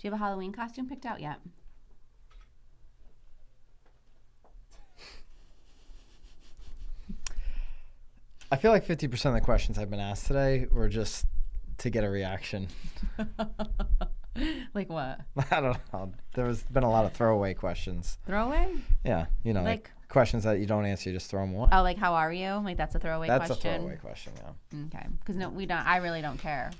Do you have a Halloween costume picked out yet? I feel like 50% of the questions I've been asked today were just to get a reaction. Like what? I don't know. There's been a lot of throwaway questions. Throwaway? Yeah, like questions that you don't answer, you just throw them away. Oh, like how are you? Like that's a throwaway question? That's a throwaway question, yeah. Okay. Because no, we don't. I really don't care.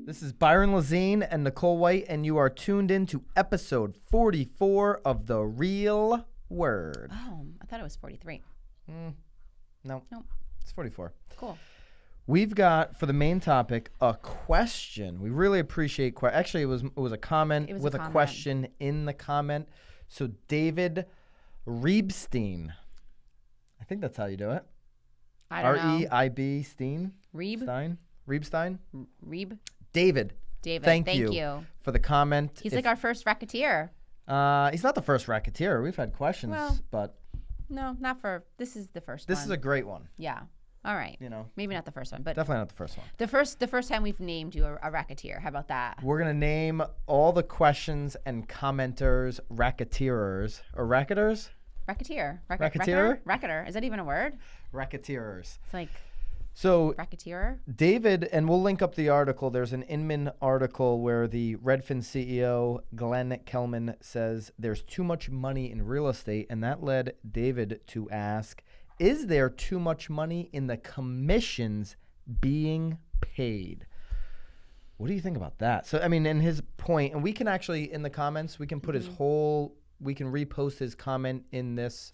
This is Byron Lazine and Nicole White, and you are tuned in to episode 44 of The Real Word. Oh, I thought it was 43. No. Nope. It's 44. Cool. We've got, for the main topic, a question. We really appreciate actually, it was a comment with a question in the comment. So David Reibstein. I think that's how you do it. I don't know. R-E-I-B Steen? Reib? Stein? Reibstein? Reib? David, thank you for the comment. He's like our first racketeer. He's not the first racketeer. We've had questions, but no, not for. This is the first one. This is a great one. Yeah. All right. Maybe not the first one, but definitely not the first one. The first time we've named you a racketeer. How about that? We're gonna name all the questions and commenters racketeers or racketers. Racketeer. Racketeer. Racketer. Is that even a word? Racketeers. It's like. So Racketeer? David, and we'll link up the article. There's an Inman article where the Redfin CEO, Glenn Kelman, says there's too much money in real estate, and that led David to ask, is there too much money in the commissions being paid? What do you think about that? So, I mean, in his point, and we can actually, in the comments, we can put his whole, we can repost his comment in this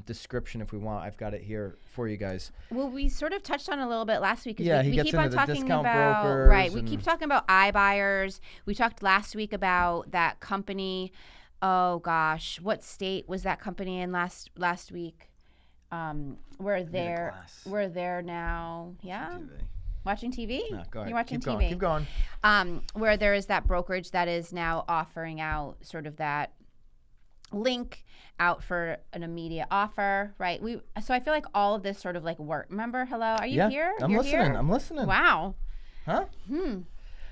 description if we want. I've got it here for you guys. Well, we sort of touched on it a little bit last week. Yeah, we he gets keep into on the talking discount about brokers. Right. We keep talking about iBuyers. We talked last week about that company. Oh gosh, what state was that company in last week? We're there now. Yeah. Watching TV? No, go ahead. You're watching Keep TV. Keep going. Where there is that brokerage that is now offering out sort of that link out for an immediate offer, right? So I feel like all of this sort of like work. Remember, hello, are you here? I'm listening. I'm listening. Wow. Huh?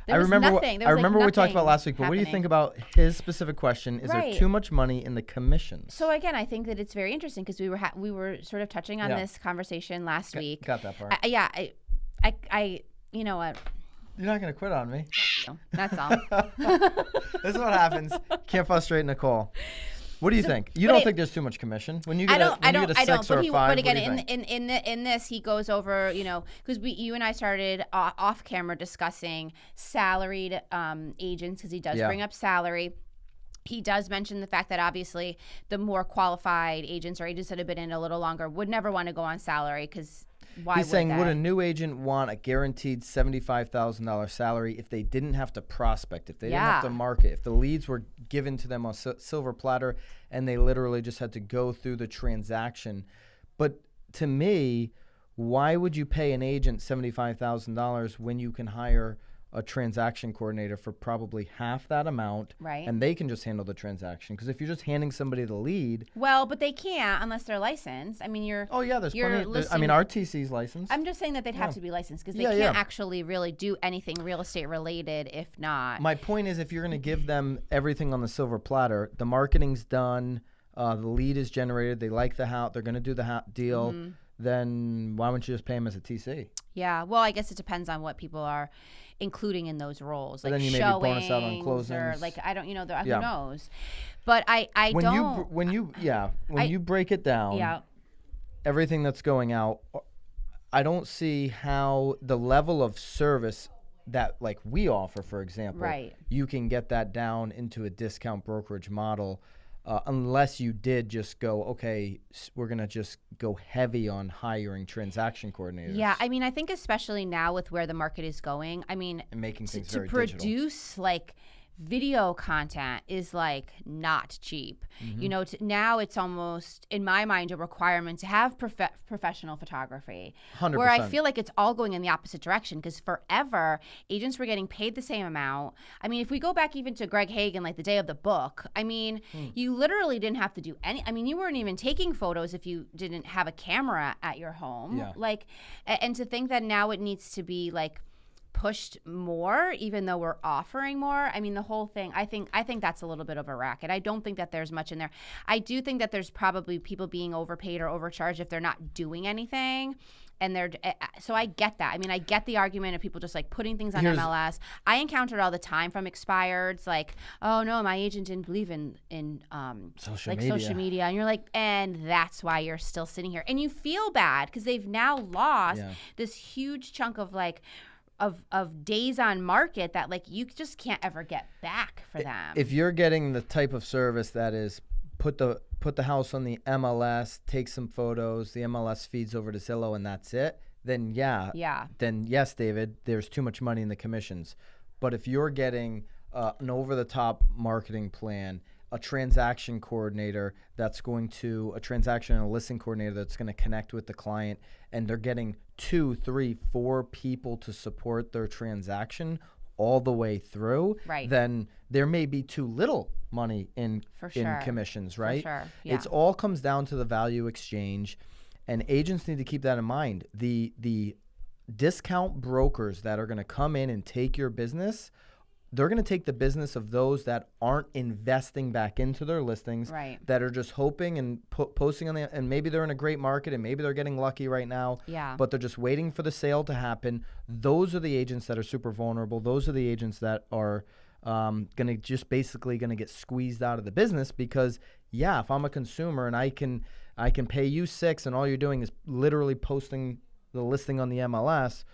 I remember what we talked about last week, but what do you think about his specific question? Is there too much money in the commissions? So again, I think that it's very interesting because we were sort of touching on this conversation last week. Got that part. I you know what? You're not going to quit on me. No, that's all. This is what happens. Can't frustrate Nicole. What do you think? You don't think there's too much commission when you get a 6 or a 5? But again, in this, he goes over, because you and I started off camera discussing salaried agents because he does bring up salary. He does mention the fact that obviously the more qualified agents or agents that have been in a little longer would never want to go on salary because. He's saying, would a new agent want a guaranteed $75,000 salary if they didn't have to prospect, if they didn't have to market, if the leads were given to them on silver platter and they literally just had to go through the transaction? But to me, why would you pay an agent $75,000 when you can hire a transaction coordinator for probably half that amount, right? And they can just handle the transaction. Because if you're just handing somebody the lead, well, but they can't unless they're licensed. I mean, there's plenty. RTC's licensed. I'm just saying that they'd have to be licensed because they can't actually really do anything real estate related if not. My point is, if you're going to give them everything on the silver platter, the marketing's done, the lead is generated, they like the house, they're going to do the deal. Then why wouldn't you just pay them as a TC? Yeah, well, I guess it depends on what people are including in those roles, like then you showings, maybe bonus out on closings, or like I don't, who knows? But when you break it down, everything that's going out, I don't see how the level of service that like we offer, for example, you can get that down into a discount brokerage model. Unless you did just go, okay, we're going to just go heavy on hiring transaction coordinators. Yeah, I mean, I think especially now with where the market is going, I mean, and making things to very produce digital. like video content is like not cheap. You know, now it's almost, in my mind, a requirement to have professional photography. 100%. Where I feel like it's all going in the opposite direction, because forever agents were getting paid the same amount. I mean, if we go back even to Greg Hagan, like the day of the book, I mean, you literally didn't have to do any. I mean, you weren't even taking photos if you didn't have a camera at your home. Yeah. Like, and to think that now it needs to be like pushed more, even though we're offering more. I mean, the whole thing, I think that's a little bit of a racket. I don't think that there's much in there. I do think that there's probably people being overpaid or overcharged if they're not doing anything. And so I get that. I mean, I get the argument of people just like putting things on MLS. I encounter it all the time from expireds, like, oh no, my agent didn't believe in social media. And you're like, and that's why you're still sitting here. And you feel bad because they've now lost this huge chunk of like, of days on market that like you just can't ever get back for them. If you're getting the type of service that is put the house on the MLS, take some photos, the MLS feeds over to Zillow, and that's it, then then yes, David, there's too much money in the commissions. But if you're getting an over-the-top marketing plan, a transaction coordinator a transaction and a listing coordinator that's going to connect with the client, and they're getting 2, 3, 4 people to support their transaction all the way through, then there may be too little money in commissions, right? For sure. Yeah. It's all comes down to the value exchange, and agents need to keep that in mind. The discount brokers that are going to come in and take your business, they're going to take the business of those that aren't investing back into their listings, that are just hoping and posting on and maybe they're in a great market and maybe they're getting lucky right now, but they're just waiting for the sale to happen. Those are the agents that are super vulnerable. Those are the agents that are going to just basically going to get squeezed out of the business because, if I'm a consumer and I can pay you $6 and all you're doing is literally posting the listing on the MLS,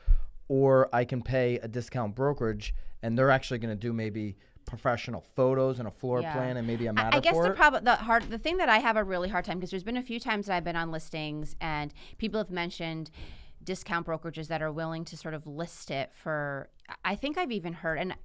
or I can pay a discount brokerage and they're actually going to do maybe professional photos and a floor plan and maybe a Matterport. I guess the thing that I have a really hard time, because there's been a few times that I've been on listings and people have mentioned discount brokerages that are willing to sort of list it for, I think I've even heard, and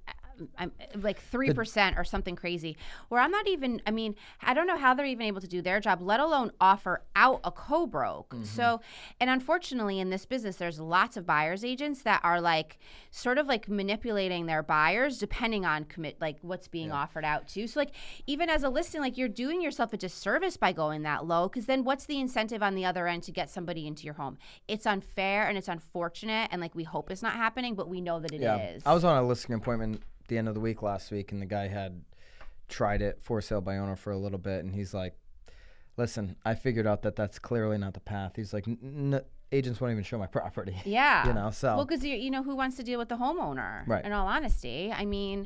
I'm like 3% or something crazy, where I'm not even, I mean, I don't know how they're even able to do their job, let alone offer out a co-broke. So, and unfortunately in this business, there's lots of buyer's agents that are like sort of like manipulating their buyers depending on like what's being offered out to. So like even as a listing, like you're doing yourself a disservice by going that low, because then what's the incentive on the other end to get somebody into your home? It's unfair and it's unfortunate, and like we hope it's not happening, but we know that it is. I was on a listing appointment the end of the week last week, and the guy had tried it for sale by owner for a little bit, and he's like, listen, I figured out that that's clearly not the path. He's like, agents won't even show my property. So well, because you know, who wants to deal with the homeowner, right? In all honesty, I mean,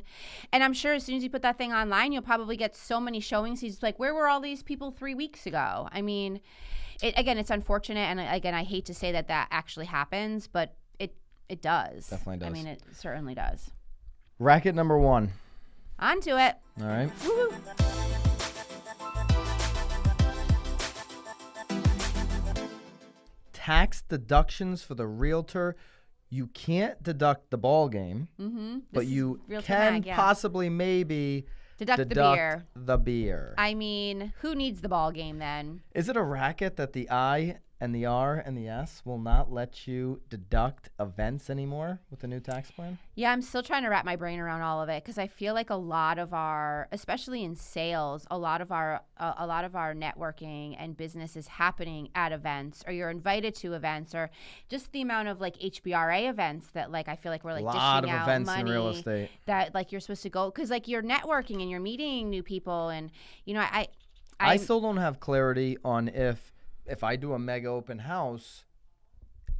and I'm sure as soon as you put that thing online, you'll probably get so many showings. He's like, where were all these people 3 weeks ago? I mean, it's unfortunate, and again, I hate to say that actually happens, but it does. Definitely does. I mean, it certainly does. Racket number 1. On to it. All right. Woo-hoo. Tax deductions for the realtor. You can't deduct the ball game, but you can possibly maybe deduct the beer. I mean, who needs the ball game then? Is it a racket that the I and the R and the S will not let you deduct events anymore with the new tax plan? Yeah, I'm still trying to wrap my brain around all of it, because I feel like a lot of our, especially in sales, a lot of our networking and business is happening at events, or you're invited to events, or just the amount of like HBRA events that like I feel like we're like dishing out money. A lot of events in real estate that like you're supposed to go, because like you're networking and you're meeting new people, and you know I still don't have clarity on if I do a mega open house.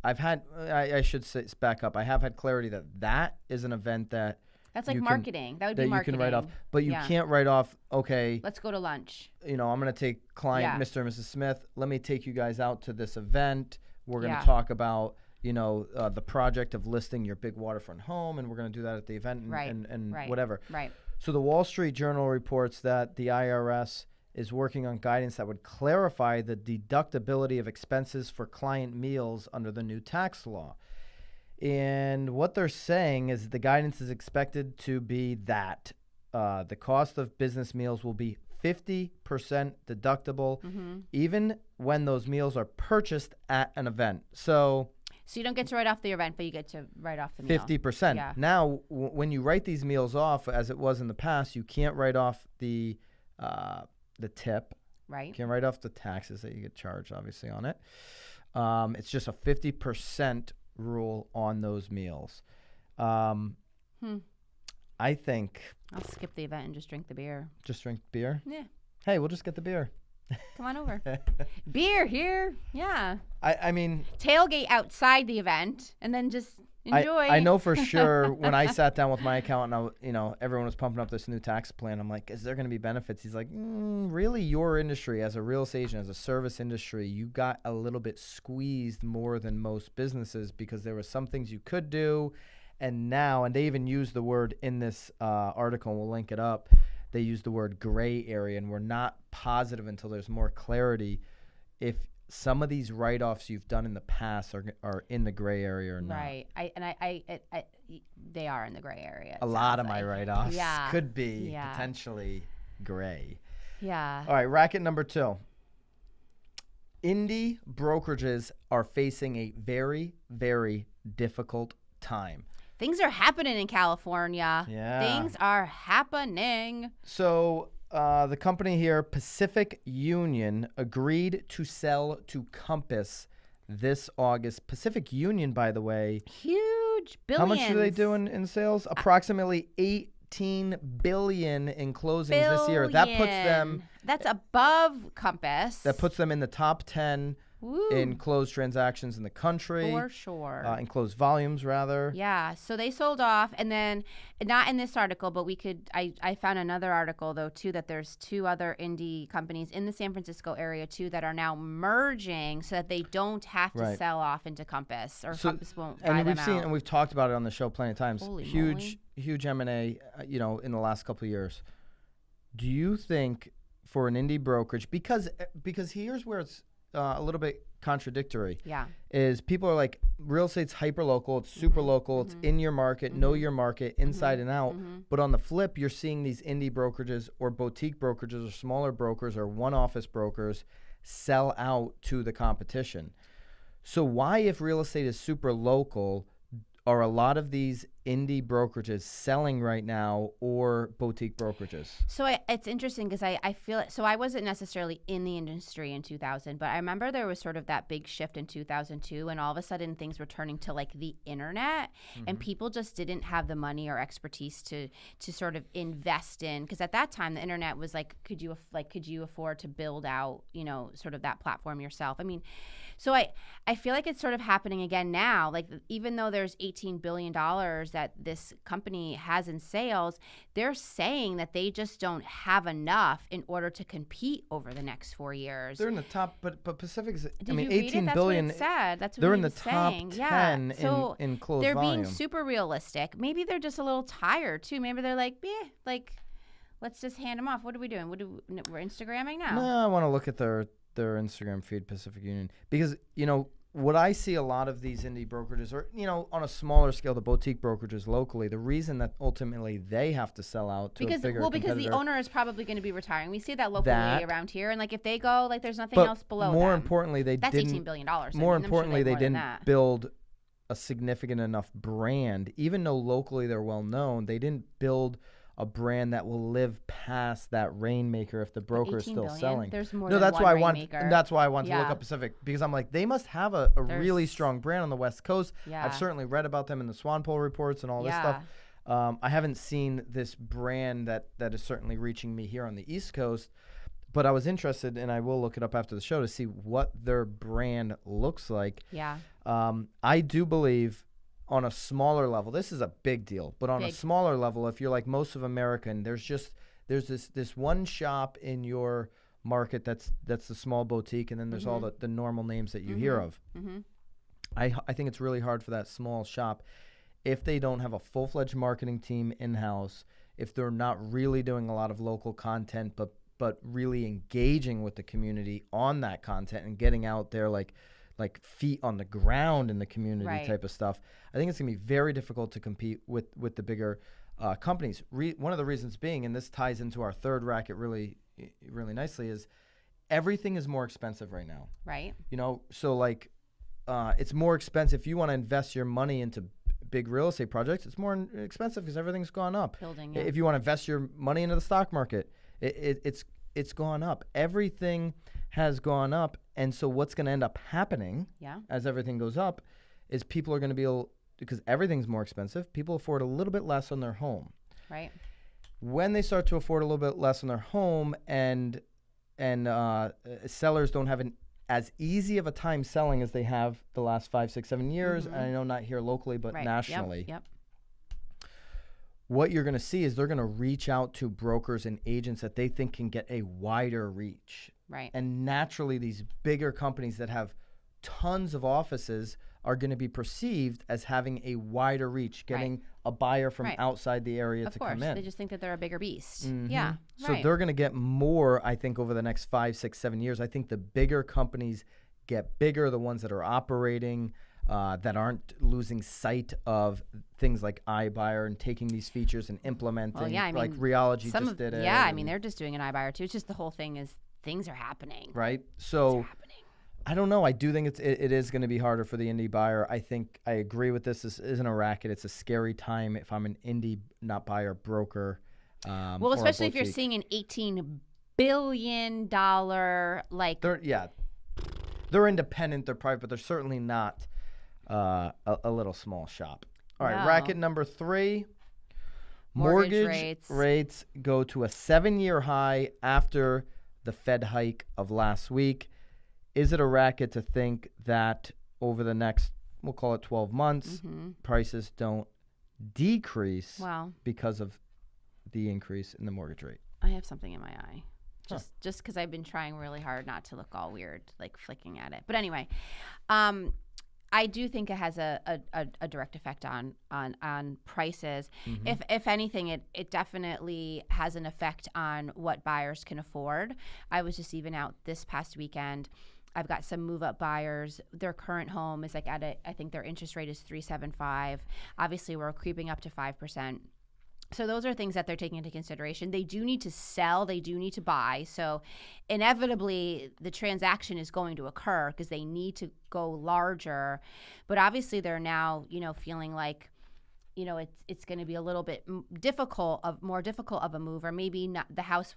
I should say, back up. I have had clarity that is an event that's like marketing. That would be marketing. You can write off, but you can't write off, okay, let's go to lunch. You know, I'm going to take client Mr. and Mrs. Smith. Let me take you guys out to this event. We're going to talk about, you know, the project of listing your big waterfront home, and we're going to do that at the event and whatever. Right. So the Wall Street Journal reports that the IRS is working on guidance that would clarify the deductibility of expenses for client meals under the new tax law. And what they're saying is the guidance is expected to be that the cost of business meals will be 50% deductible, even when those meals are purchased at an event. So you don't get to write off the event, but you get to write off the meal. 50%. Yeah. Now, when you write these meals off, as it was in the past, you can't write off the tip. Right. You can't write off the taxes that you get charged, obviously, on it. It's just a 50% rule on those meals. I think I'll skip the event and just drink the beer. Just drink beer? Yeah. Hey, we'll just get the beer. Come on over. Beer here. Yeah. I mean, tailgate outside the event and then just enjoy. I know for sure when I sat down with my accountant, everyone was pumping up this new tax plan. I'm like, is there going to be benefits? He's like, really, your industry as a real estate agent, as a service industry, you got a little bit squeezed more than most businesses because there were some things you could do. And they even used the word in this article, and we'll link it up. They used the word gray area, and we're not positive until there's more clarity if some of these write-offs you've done in the past are in the gray area or not. Right. They are in the gray area. A lot of my write-offs could be Yeah. potentially gray. Yeah. All right, racket number 2. Indie brokerages are facing a very, very difficult time. Things are happening in California. Yeah. Things are happening. So the company here, Pacific Union, agreed to sell to Compass this August. Pacific Union, by the way. Huge. Billions. How much do they do in sales? Approximately $18 billion in closings this year. That puts them... That's above Compass. That puts them in the top 10 in closed transactions in the country. For sure. In closed volumes, rather. Yeah. So they sold off, and then not in this article, but I found another article, though, too, that there's 2 other indie companies in the San Francisco area, too, that are now merging so that they don't have to sell off into Compass, or Compass won't buy them out. And we've talked about it on the show plenty of times. Holy huge M&A, in the last couple of years. Do you think for an indie brokerage, because here's where it's a little bit contradictory. Yeah. Is people are like, real estate's hyper local, it's super local, it's in your market, know your market inside and out. But on the flip, you're seeing these indie brokerages or boutique brokerages or smaller brokers or one office brokers sell out to the competition. So why, if real estate is super local, are a lot of these indie brokerages selling right now, or boutique brokerages? So it's interesting because I feel it. So I wasn't necessarily in the industry in 2000, but I remember there was sort of that big shift in 2002, and all of a sudden things were turning to like the internet, and people just didn't have the money or expertise to sort of invest in, because at that time the internet was like, could you afford to build out, sort of that platform yourself? I mean, so I feel like it's sort of happening again now. Like, even though there's $18 billion that this company has in sales, they're saying that they just don't have enough in order to compete over the next 4 years. They're in the top, but Pacific's, Did you read it? $18 That's billion. what it said. That's what they're he in the was top saying. 10 So in closed they're volume. being super realistic. Maybe they're just a little tired too. Maybe they're like, let's just hand them off. What are we doing? We're Instagramming now? No, I want to look at their Instagram feed, Pacific Union, because what I see a lot of these indie brokerages, or on a smaller scale, the boutique brokerages locally, the reason that ultimately they have to sell out to a bigger because the competitor, owner is probably going to be retiring. We see that locally around here, and like if they go, like there's nothing but else below more them. importantly, That's $18 billion. More importantly, they didn't that. build a significant enough brand. Even though locally they're well known, they didn't build a brand that will live past that rainmaker if the broker is still billion? selling. There's more No, than that's one why rainmaker. that's why I want to look up Pacific, because I'm like, they must have a really strong brand on the West Coast. Yeah. I've certainly read about them in the Swan Poll reports and all this stuff. I haven't seen this brand that is certainly reaching me here on the East Coast, but I was interested, and I will look it up after the show to see what their brand looks like. Yeah. I do believe, on a smaller level, this is a big deal, but on a smaller level, if you're like most of America, and there's this one shop in your market that's the small boutique, and then there's all the normal names that you hear of. I think it's really hard for that small shop, if they don't have a full-fledged marketing team in-house, if they're not really doing a lot of local content, but really engaging with the community on that content and getting out there like feet on the ground in the community type of stuff. I think it's going to be very difficult to compete with the bigger companies. One of the reasons being, and this ties into our third racket really nicely, is everything is more expensive right now. Right. So like it's more expensive. If you want to invest your money into big real estate projects, it's more expensive because everything's gone up. If you want to invest your money into the stock market, it's gone up. Everything has gone up. And so what's going to end up happening as everything goes up is people are going to be able, because everything's more expensive, people afford a little bit less on their home. Right. When they start to afford a little bit less on their home and sellers don't have as easy of a time selling as they have the last 5, 6, 7 years. And I know not here locally, but nationally. Yep. What you're going to see is they're going to reach out to brokers and agents that they think can get a wider reach. Right. And naturally, these bigger companies that have tons of offices are going to be perceived as having a wider reach, getting a buyer from outside the area to come in. Of course, they just think that they're a bigger beast. Yeah, so they're going to get more, I think, over the next 5, 6, 7 years. I think the bigger companies get bigger, the ones that are operating, that aren't losing sight of things like iBuyer and taking these features and implementing. Well, I mean, like Reality just did it. Yeah, I mean, they're just doing an iBuyer too. It's just the whole thing is things are happening. Right? So I don't know. I do think it is going to be harder for the indie buyer. I think I agree with this. This isn't a racket. It's a scary time if I'm an indie, not buyer, broker. Well, especially if you're seeing an $18 billion like. They're independent. They're private, but they're certainly not a little small shop. All right, racket number 3. Mortgage rates go to a 7-year high after the Fed hike of last week. Is it a racket to think that over the next, we'll call it 12 months, prices don't decrease because of the increase in the mortgage rate? I have something in my eye. Just because I've been trying really hard not to look all weird, like flicking at it. But anyway, I do think it has a direct effect on prices. If anything, it definitely has an effect on what buyers can afford. I was just even out this past weekend. I've got some move-up buyers. Their current home is like I think their interest rate is 3.75. Obviously, we're creeping up to 5%. So those are things that they're taking into consideration. They do need to sell. They do need to buy. So inevitably, the transaction is going to occur because they need to go larger. But obviously, they're now, feeling like, it's going to be a little bit more difficult of a move, or maybe not. The house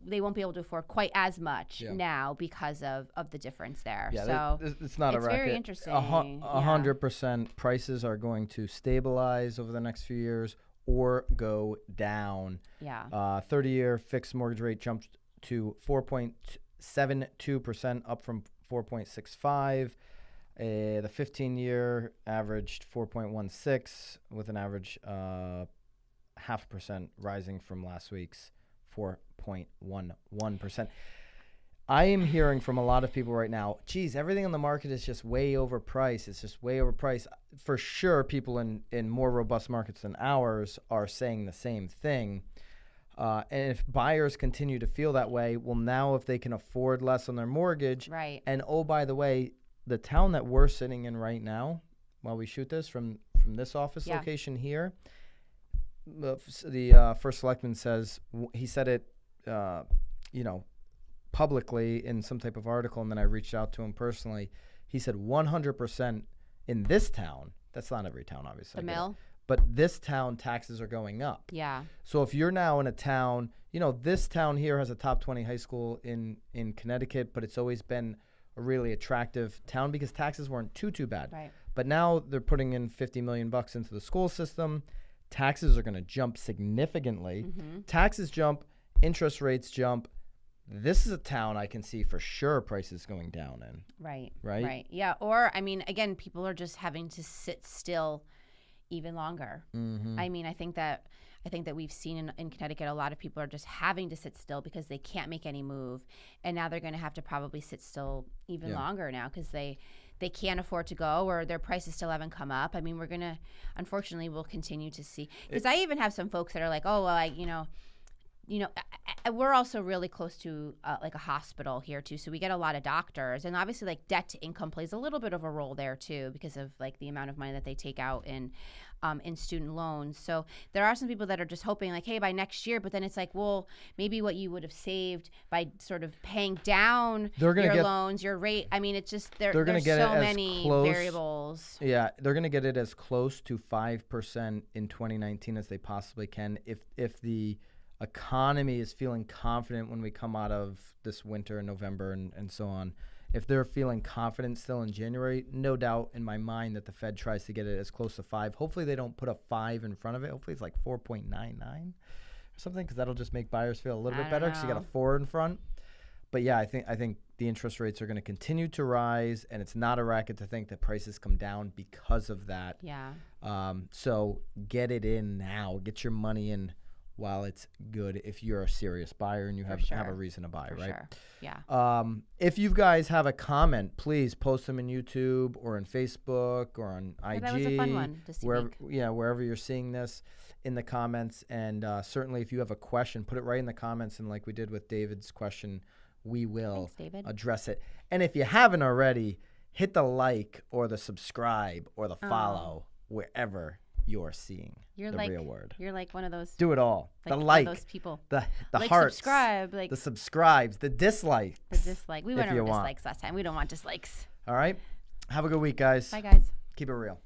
they won't be able to afford quite as much now because of the difference there. Yeah, so it's not a racket. It's very interesting. 100% prices are going to stabilize over the next few years or go down. Yeah. 30-year fixed mortgage rate jumped to 4.72%, up from 4.65. The 15-year averaged 4.16, with an average 0.5% rising from last week's 4.11%. I am hearing from a lot of people right now, geez, everything on the market is just way overpriced. It's just way overpriced. For sure, people in more robust markets than ours are saying the same thing. And if buyers continue to feel that way, well, now if they can afford less on their mortgage, right. And oh, by the way, the town that we're sitting in right now, while we shoot this from this office location here, the first selectman says, he said it, publicly in some type of article, and then I reached out to him personally. He said 100% in this town, that's not every town, obviously. The mill? But this town, taxes are going up. Yeah. So if you're now in a town, this town here has a top 20 high school in Connecticut, but it's always been a really attractive town because taxes weren't too bad. Right. But now they're putting in $50 million into the school system. Taxes are going to jump significantly. Mm-hmm. Taxes jump, interest rates jump. This is a town I can see for sure prices going down in. Right. Yeah. Or, again, people are just having to sit still even longer. Mm-hmm. I think that we've seen in Connecticut, a lot of people are just having to sit still because they can't make any move. And now they're going to have to probably sit still even longer now because they can't afford to go, or their prices still haven't come up. We're going to, unfortunately, we'll continue to see. Because I even have some folks that are like, oh, well, we're also really close to like a hospital here too, so we get a lot of doctors, and obviously like debt to income plays a little bit of a role there too because of like the amount of money that they take out in student loans. So there are some people that are just hoping like, hey, by next year, but then it's like, well, maybe what you would have saved by sort of paying down your loans, your rate. I mean, it's just there's so many variables. Yeah, they're going to get it as close to 5% in 2019 as they possibly can if the economy is feeling confident when we come out of this winter in November and so on. If they're feeling confident still in January, no doubt in my mind that the Fed tries to get it as close to 5. Hopefully they don't put a 5 in front of it. Hopefully it's like 4.99 or something, because that'll just make buyers feel a little bit better because you got a 4 in front. But yeah, I think the interest rates are going to continue to rise, and it's not a racket to think that prices come down because of that. Yeah. So get it in now. Get your money in while it's good if you're a serious buyer and you have a reason to buy, right? Sure. Yeah. If you guys have a comment, please post them in YouTube or on Facebook or on IG. That was a fun one this week. Wherever you're seeing this in the comments. And certainly if you have a question, put it right in the comments. And like we did with David's question, we will address it. And if you haven't already, hit the like or the subscribe or the follow wherever you're seeing real word. You're like one of those. Do it all. Like the like. Those people. The like hearts. Subscribe. Like the subscribes. The dislikes. The dislike. We went over dislikes last time. We don't want dislikes. All right. Have a good week, guys. Bye, guys. Keep it real.